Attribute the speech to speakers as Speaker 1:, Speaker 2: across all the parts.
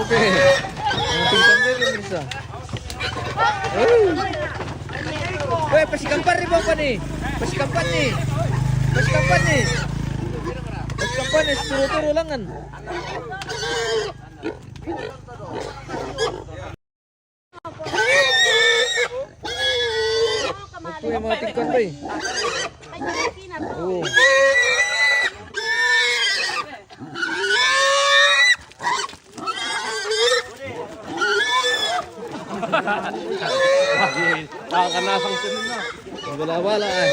Speaker 1: Oke. Tingkan deh pemirsa. Weh, pasikampar nih bapak nih. Pasikampar nih. Pasikampar nih. Pasikampar nih, turu-turu langan. Oke, mga tingkan bay. Oh.
Speaker 2: Nakakanasang sinin na.
Speaker 1: Wala-wala eh.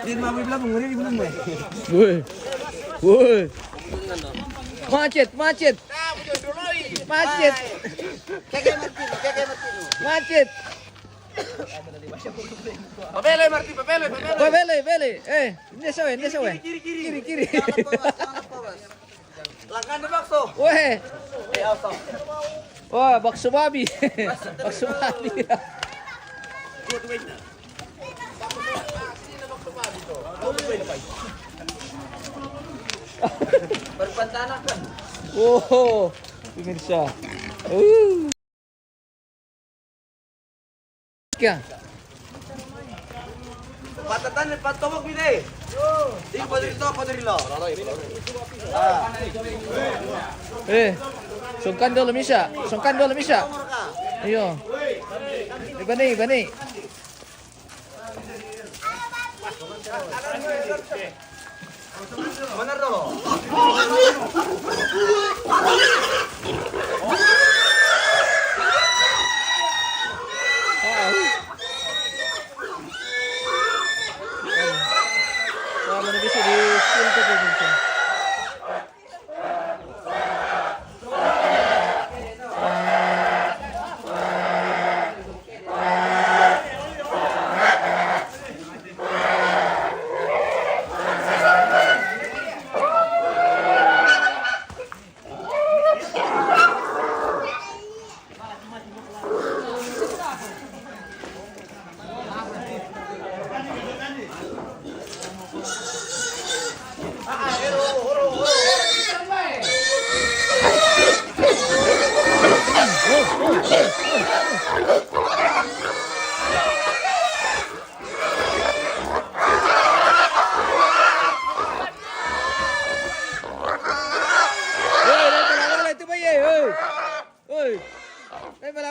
Speaker 2: Din mami bilang menguri belum eh.
Speaker 1: Woi. Woi. Macet, macet. Macet. Macet.
Speaker 2: Papele Marti, papele.
Speaker 1: Bele. Ini sawe. Kiri.
Speaker 2: Langkan di bakso.
Speaker 1: Weh. Wah, bakso babi. Bakso babi.
Speaker 2: Berpantana kan.
Speaker 1: Oh, pemirsa. Kya?
Speaker 2: Patatan patobok bide. Di padirilo.
Speaker 1: Sungkan dulu Misha. Ayo. Bani.
Speaker 2: Benar dong.
Speaker 1: Sama na bisa di skill ko po minsan.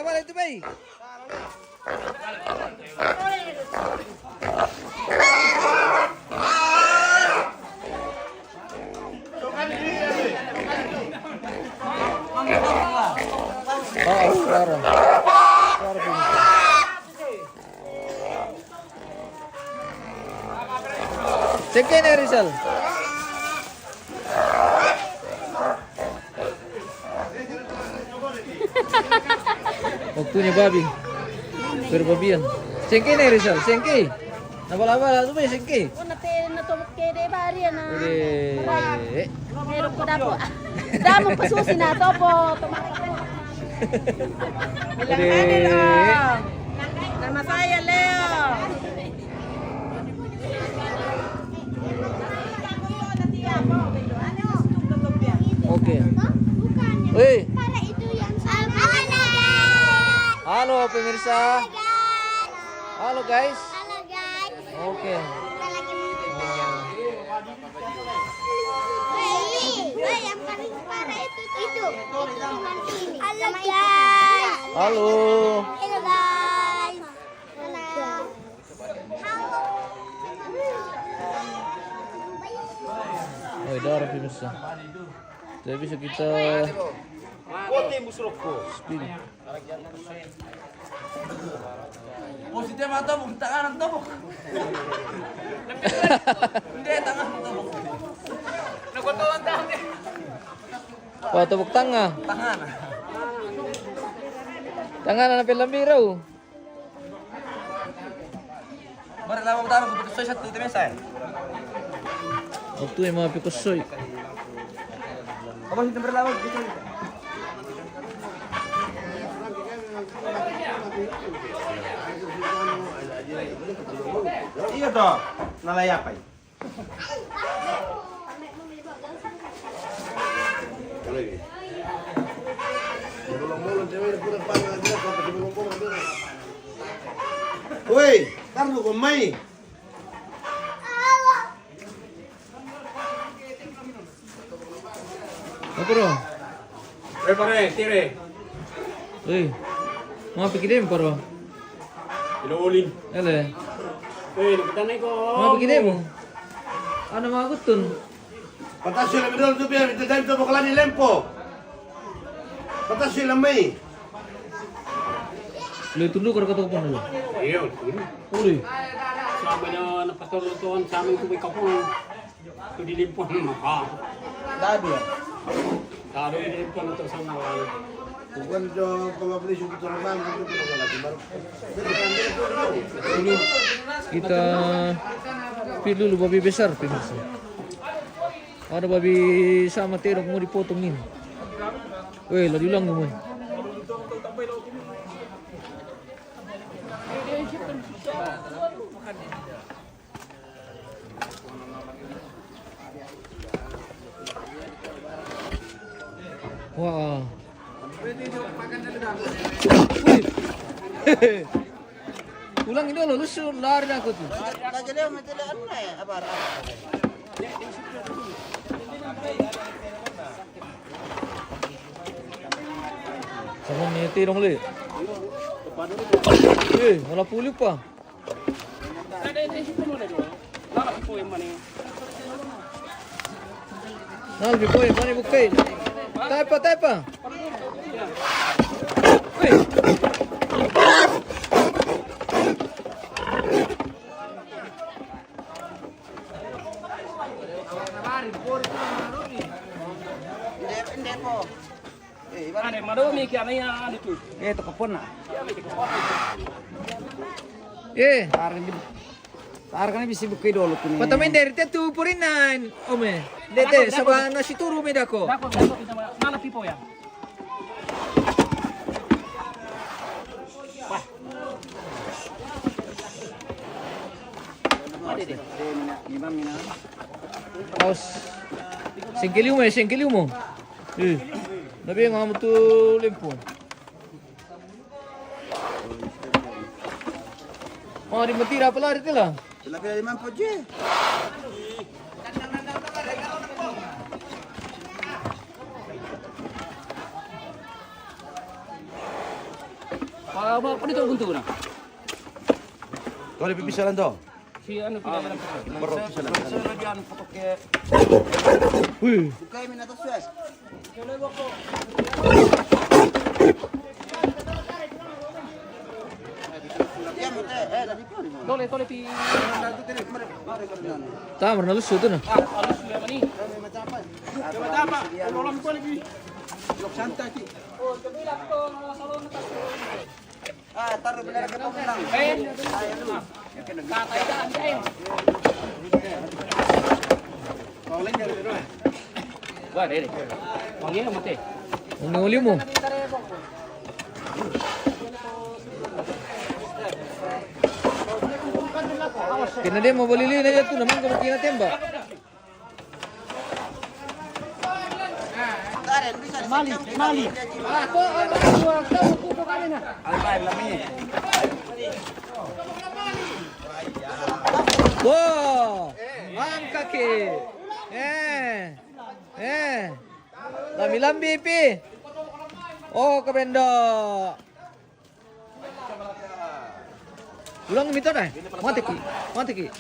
Speaker 1: Bala itu bay. Claro. Cekin ya Rizal. Waktunya babi. Berbabian. Sengke nih Rizal, sengke. Nabala-bala tuh sengke.
Speaker 3: Oh, natulog kayo de bari na.
Speaker 1: Udah.
Speaker 3: Meron ko na po. Damo pasusi na to po. Tumakbo. Bilanganin oh. Nama saya Leo.
Speaker 1: Oke. Woi.
Speaker 3: Para itu yang sama.
Speaker 1: Halo pemirsa. Halo guys.
Speaker 3: Halo guys.
Speaker 1: Oke.
Speaker 3: Kita lagi mau yang paling parah itu teman ini. Halo guys.
Speaker 1: Halo.
Speaker 3: Halo guys.
Speaker 1: Oh, darah pemirsa. Jadi bisa kita spin.
Speaker 2: Posisinya mata buk tangan tobok. Hindi tangan tobok. Nakutuan tangan eh.
Speaker 1: Wah, tepuk tangan.
Speaker 2: Tangan.
Speaker 1: Tangan na pilambiraw.
Speaker 2: Baru lama tahu betul saya satu itu saya.
Speaker 1: Waktu yang mga pikusoy.
Speaker 2: Apa sih tempat lawak gitu? Iya toh, nalayapay.
Speaker 4: Woi, taruh lu mai.
Speaker 1: Apa bro?
Speaker 2: Prepare, tire.
Speaker 1: Mga pikirin paro.
Speaker 2: Inuulin.
Speaker 1: Ele.
Speaker 2: Nakitanay ko.
Speaker 1: Mga pikirin mo. Ano mga gutun?
Speaker 4: Patasyo lang midol tu biar kita ganto bakalan ni lempo. Patasyo lang mai.
Speaker 1: Lo tunduk karo kato pon lo.
Speaker 2: Ayun.
Speaker 1: Uri.
Speaker 2: Sama na napasulutuan sa aming tubig kapon. Ito dilimpon mo ka.
Speaker 4: Dado ya.
Speaker 2: Taro dilimpon ito sa mga.
Speaker 4: Bukan jo pengaplikasi kita orang itu kita lagi baru.
Speaker 1: Kita pilih dulu babi besar pemirsa. Ada babi sama terok mau dipotongin. Weh, lagi ulang naman. Wah. Ulang ini lo lusun lari aku tuh. Sama ni tirong le. Malah pulih pa. Nal bipoy, mani bukay. Taipa. Wih.
Speaker 4: Hindi po.
Speaker 2: Ano, marumi kaya na yan ito. Ito kapon na. Tarkan bisa bukay dolo ko ni.
Speaker 1: Patamin dari tu purinan. Ome. Dete sabah nasi turu me dako.
Speaker 2: Dako mana pipo ya.
Speaker 1: Aus. Sengkeliu mo. Nabi nga mo tu limpo. Oh, di matira pala dito lang.
Speaker 4: Lebih 5 po je.
Speaker 2: Apa dito buntu na?
Speaker 4: Kalau pipisalan to.
Speaker 2: Si ano pinagalan ko.
Speaker 4: Baro pisalan.
Speaker 2: Diyan potoke.
Speaker 1: Wih.
Speaker 4: Bukay mi na to suas.
Speaker 2: Tole pi.
Speaker 1: Tamar na luso to na.
Speaker 2: Alos ya mani. Matapa. Ulam ko lagi. Yok santa ki. Oh, kabila ko salon na
Speaker 4: Taruh benar ka to lang.
Speaker 2: Katay ka ay. Pauling ya dito. Wah, dere. Wangi mo te.
Speaker 1: Ang nanguli mo. Kena dia mau beli lili aja tuh naman kung kina tembak.
Speaker 2: Mali.
Speaker 1: Wow, ang kaki. Lambi pi. Oh, kabenda. Ulang minta dah. Mati ki.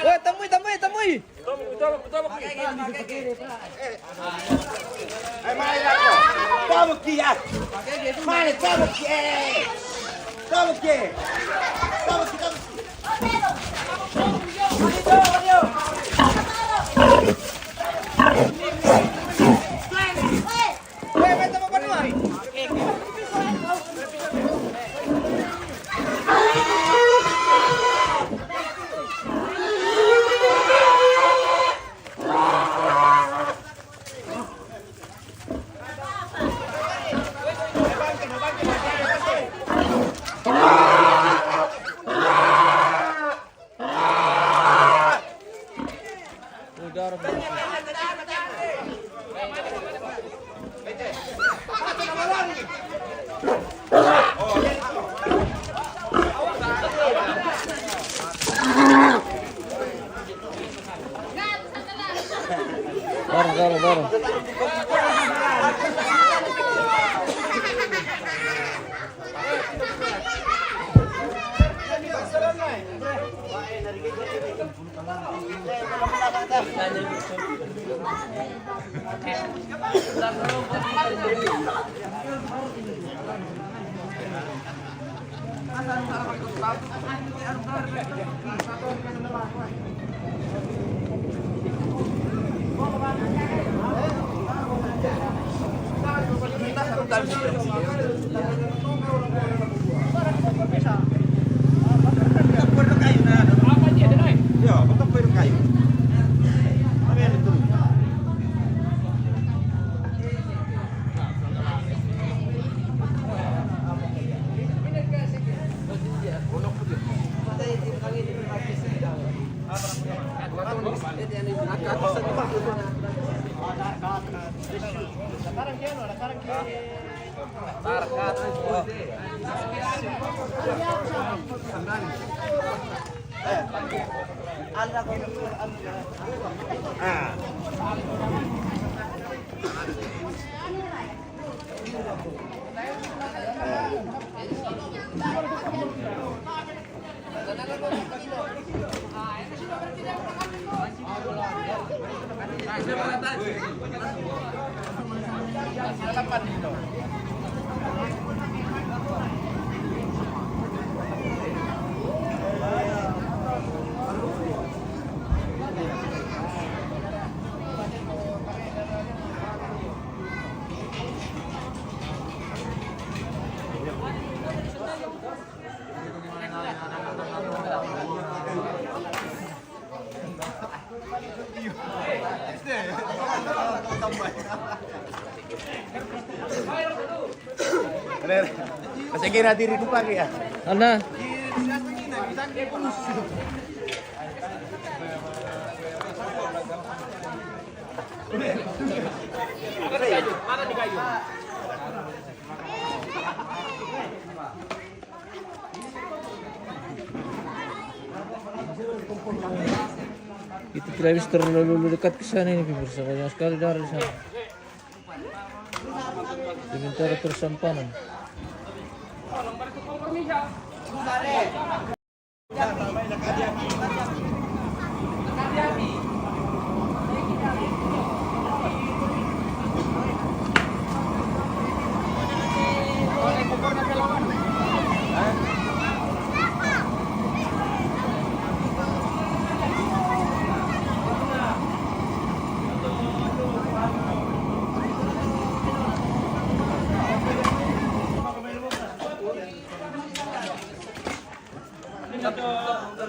Speaker 1: Woi, temui.
Speaker 4: Vamos aqui, ah. Male, vamos aqui. Vamos aqui.
Speaker 1: Woi, beta mau panua.
Speaker 4: Masih kira diri lupa ya.
Speaker 1: Ana. Itu tidak bisa terlalu dekat ke sana ini pemirsa, banyak sekali dari sana. Sementara tersampanan.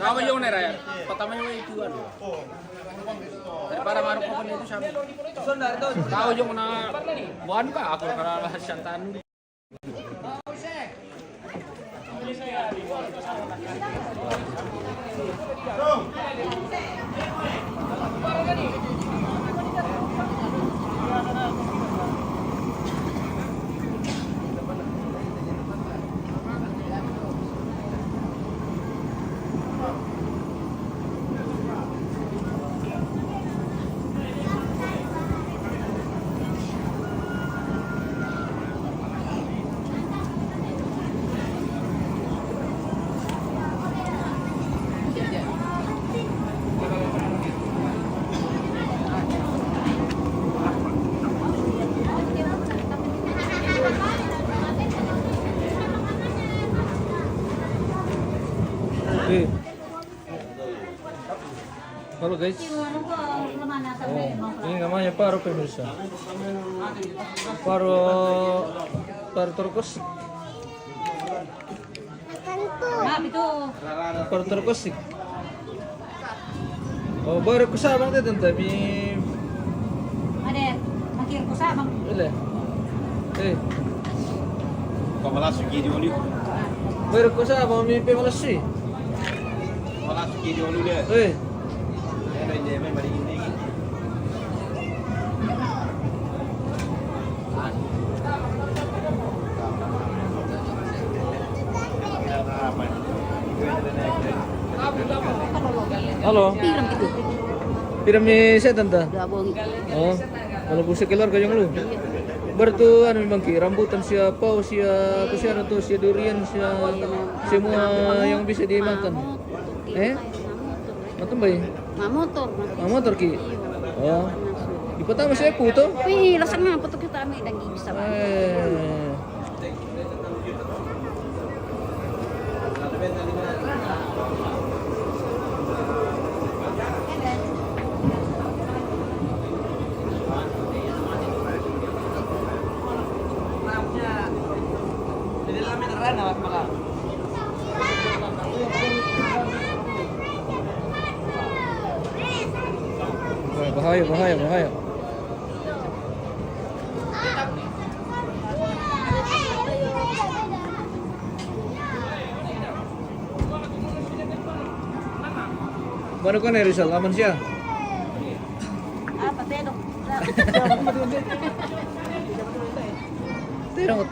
Speaker 2: Kamu yung nera, pertama yung itu kan. Para maruk ko nito siya. Tao yung na buwan ka ako karala syantan. Oke. Halo guys. Ini namanya paro pemirsa. Paro turkos. Paro turkos. Oh, baru kusabang din tapi.
Speaker 3: Ade, makir kusabang.
Speaker 1: Ile.
Speaker 4: Pamalas sugi dulu.
Speaker 1: Baru kusabang mi pemalas sih.
Speaker 4: Pamalas sugi dulu dia. Ada yang main balik ini.
Speaker 1: Halo.
Speaker 3: Piram gitu.
Speaker 1: Piram ni saya tante.
Speaker 3: Dua bongi.
Speaker 1: Oh, kalau pusat keluarga yang lu. Bertu anu memang ki rambutan siapa siapa siapa tuh si durian semua yang bisa dimakan. Matambay.
Speaker 3: Mamotor.
Speaker 1: Motor ki. Oh. Di pertama saya puto.
Speaker 3: Wih, lasang nga, patok kita kami lagi bisa.
Speaker 1: Eh. Bahaya, bahaya, bahaya. Baru kan Rizal, aman siya.
Speaker 3: Apa tedok?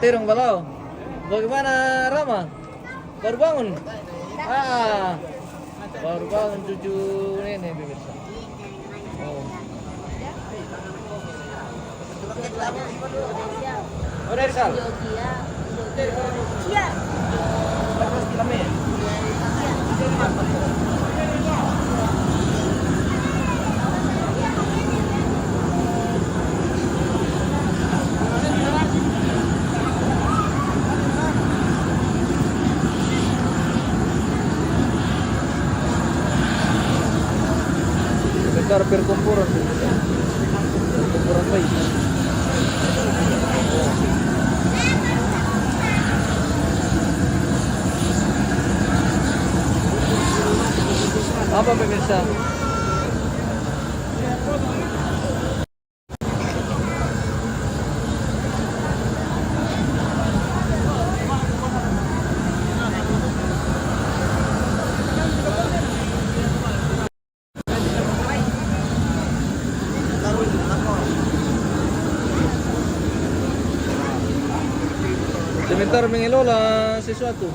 Speaker 1: Tirong balau. Bagaimana Rama? Baru bangun? Baru bangun cucu nenek pemirsa. Oh. Udah Rizal?
Speaker 3: Iya.
Speaker 1: Bentar perkumpulan pemirsa. Perkumpulan bayi. Apa pemirsa? Sebentar mengelola sesuatu.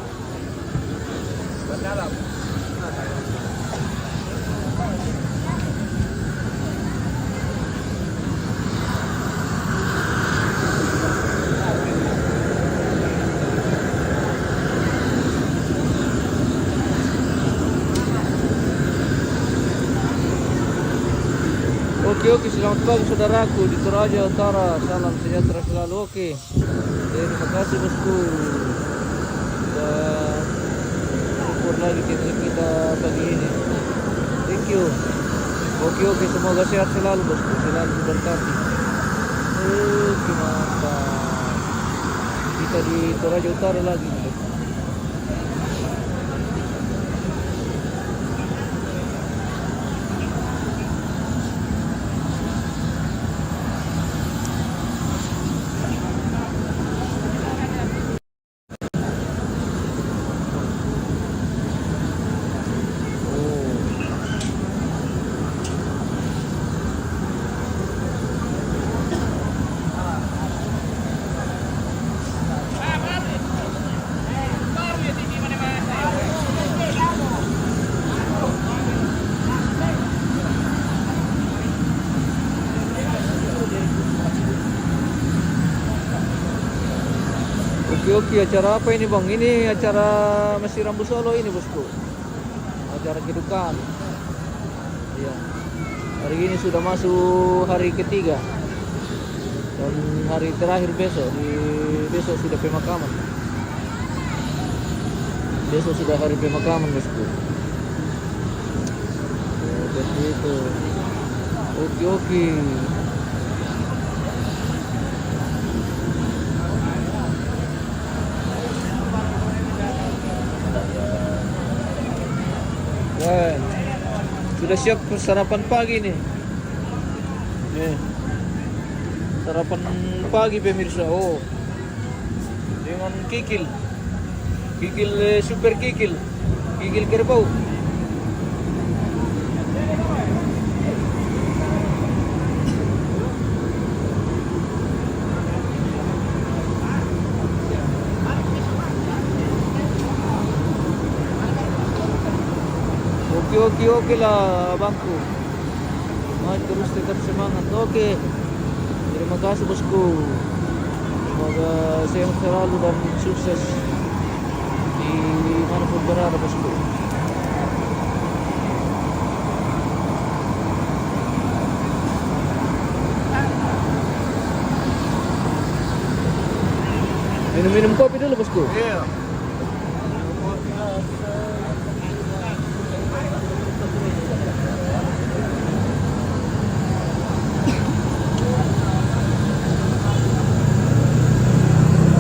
Speaker 1: Oke, selamat pagi saudaraku di Toraja Utara. Salam sejahtera selalu. Oke. Terima kasih bosku. Dan syukur lagi kita pagi ini. Thank you. Oke, semoga sehat selalu bosku. Selalu berkati. Oke, mantap. Kita di Toraja Utara lagi. Oke, acara apa ini bang? Ini acara Masih Rambu Solo ini bosku. Acara kedukaan. Iya. Hari ini sudah masuk hari ketiga. Dan hari terakhir besok. Besok sudah pemakaman. Besok sudah hari pemakaman bosku. Seperti itu. Oke. Sudah siap sarapan pagi nih. Sarapan pagi pemirsa. Oh, dengan kikil super kikil kerbau. Oke lah abangku. Terus tetap semangat. Oke. Terima kasih bosku. Semoga sehat selalu dan sukses di manapun berada bosku. Minum-minum kopi dulu bosku.
Speaker 4: Iya.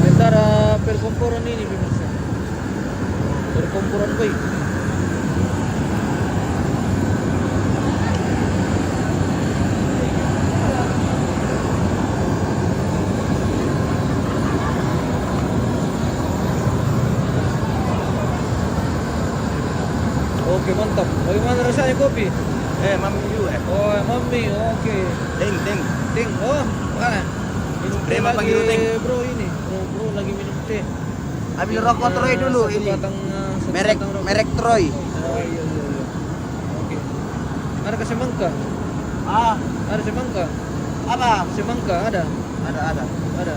Speaker 1: Antara perkumpulan ini pemirsa. Perkumpulan baik. Oke mantap. Bagaimana rasanya kopi?
Speaker 4: Mami juga.
Speaker 1: Oh mami, oke.
Speaker 4: Ting.
Speaker 1: Ting, oh mana? Minum teh
Speaker 4: Terima
Speaker 1: lagi
Speaker 4: pagi, Ting.
Speaker 1: bro ini. Bro lagi minum teh.
Speaker 4: Ambil rokok Troy dulu
Speaker 1: Satu
Speaker 4: ini.
Speaker 1: batang, satu
Speaker 4: Merek
Speaker 1: batang rokok.
Speaker 4: merek Troy.
Speaker 1: Oh iya. Oke. Ada ke semangka?
Speaker 4: Ah,
Speaker 1: Ada semangka?
Speaker 4: apa?
Speaker 1: Semangka ada?
Speaker 4: Ada.
Speaker 1: Ada.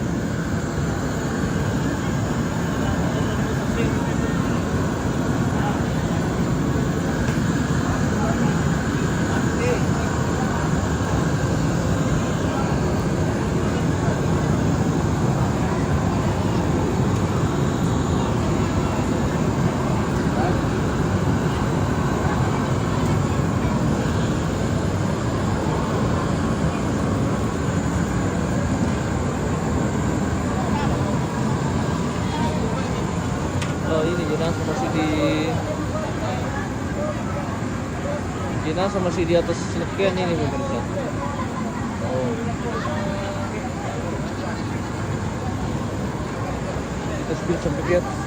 Speaker 1: Oh ini jenazah masih di atas lekean ini pemirsa. Oh. Kita speed sampai di atas.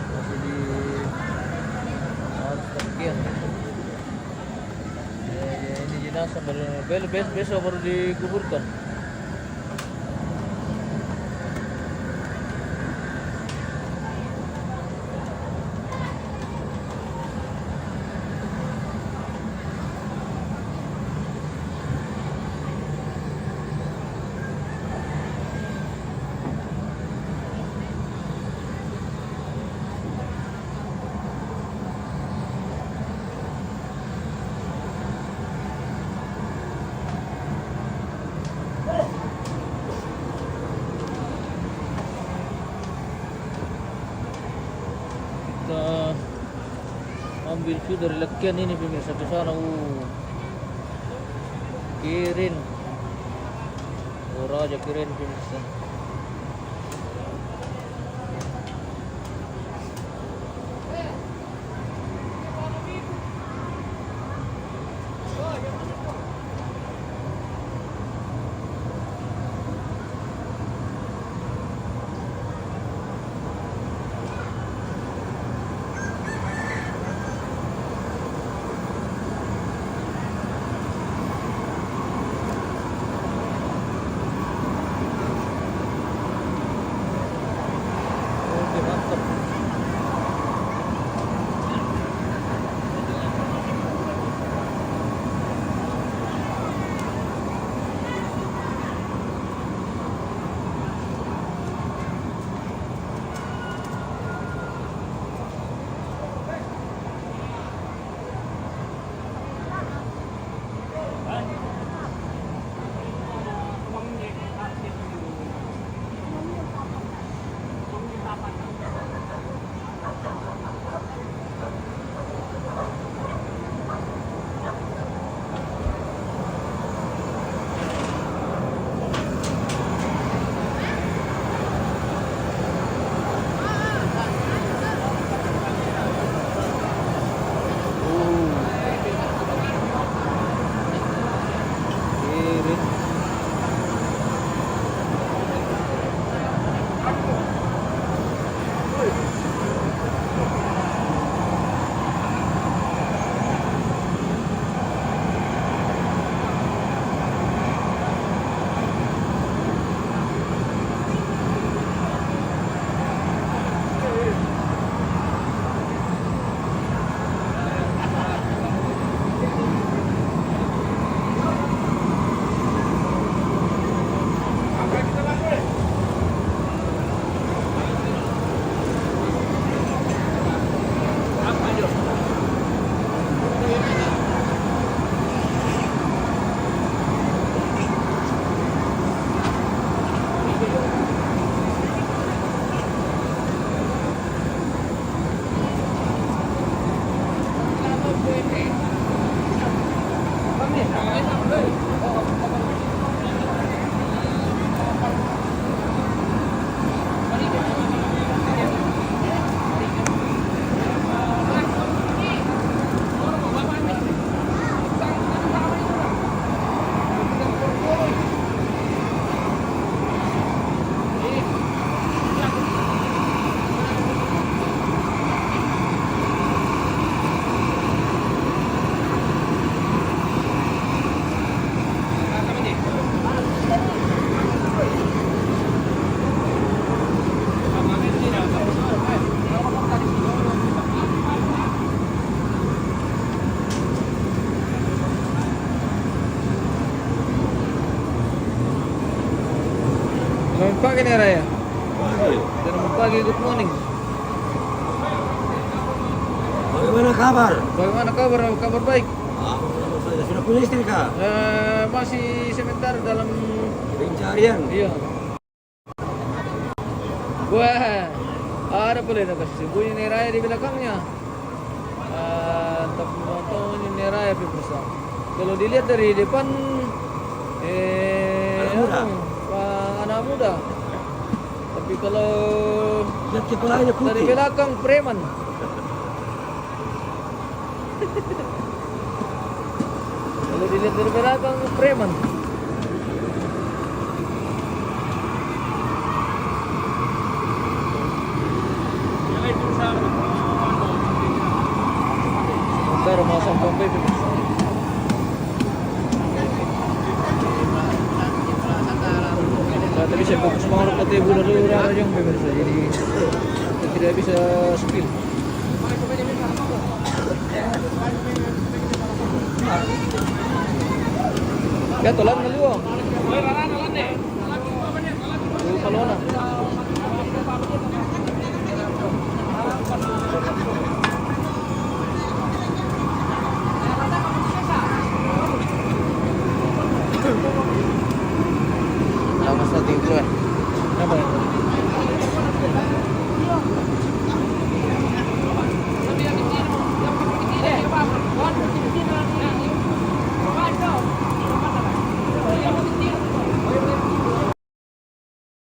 Speaker 1: Masih di atas lekean. Ya, ini jenazah besok baru dikuburkan. Kita ambil view dari lekean ini pemirsa ke sana. Keren. Raja keren pemirsa. pagi, good morning.
Speaker 5: Bagaimana kabar?
Speaker 1: Bagaimana kabar? Kabar baik.
Speaker 5: Sudah punya istri kah?
Speaker 1: Masih sebentar dalam
Speaker 5: Pencarian.
Speaker 1: iya. Wah, ada pula yang kasih bunyi neraya di belakangnya. Tapi mau tahu ini neraya pemirsa. Kalau dilihat dari depan,
Speaker 5: Anak muda.
Speaker 1: Anak muda. Tapi kalau
Speaker 5: Lihat kepalanya
Speaker 1: dari
Speaker 5: putih.
Speaker 1: belakang preman. Kalau dilihat dari belakang preman. Bentar mau sampai pemirsa. Tapi saya fokus mau dapat ibu dulu orang pemirsa, jadi saya tidak bisa spill. Ya tolan na liwang. Kalau na. Lamas natin ito eh. Apa?